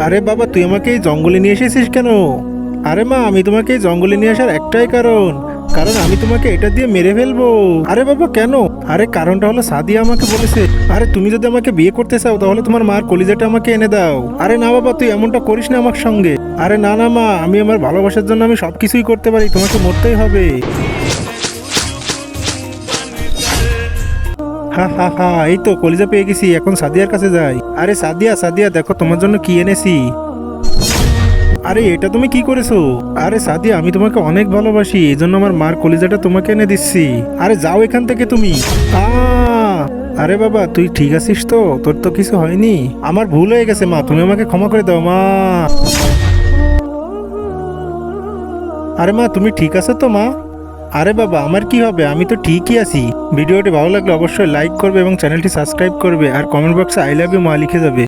আরে বাবা, তুই আমাকে এই জঙ্গলে নিয়ে এসেছিস কেন? আরে মা, আমি তোমাকে এই জঙ্গলে নিয়ে আসার একটাই কারণ, কারণ আমি তোমাকে এটা দিয়ে মেরে ফেলবো। আরে বাবা কেন? আরে কারণটা হলো সাদিয়া আমাকে বলেছে, আরে তুমি যদি আমাকে বিয়ে করতে চাও তাহলে তোমার মার কলিজাটা আমাকে এনে দাও। আরে না বাবা, তুই এমনটা করিস না আমার সঙ্গে। আরে না না মা, আমি আমার ভালোবাসার জন্য আমি সবকিছুই করতে পারি, তোমাকে মরতেই হবে। হা হা হা, এই তো কলিজা পেয়ে গেছি, এখন সাদিয়ার কাছে যাই। আরে সাদিয়া সাদিয়া, দেখো তোমার জন্য কি এনেছি। আরে এটা তুমি কি করেছো? আরে সাদিয়া, আমি তোমাকে অনেক ভালোবাসি, এই জন্য আমার মার কলিজাটা তোমাকে এনে দিচ্ছি। আরে যাও এখান থেকে তুমি। আ আরে বাবা, তুই ঠিক আছিস তো? তোর তো কিছু হয়নি? আমার ভুল হয়ে গেছে মা, তুমি আমাকে ক্ষমা করে দাও মা। আরে মা, তুমি ঠিক আছো তো মা? আরে বাবা, আমার কি হবে, আমি তো ঠিকই আছি। ভিডিওটি ভালো লাগলে অবশ্যই লাইক করবে এবং চ্যানেলটি সাবস্ক্রাইব করবে, আর কমেন্ট বক্সে আই লাভ ইউ মা লিখে যাবে।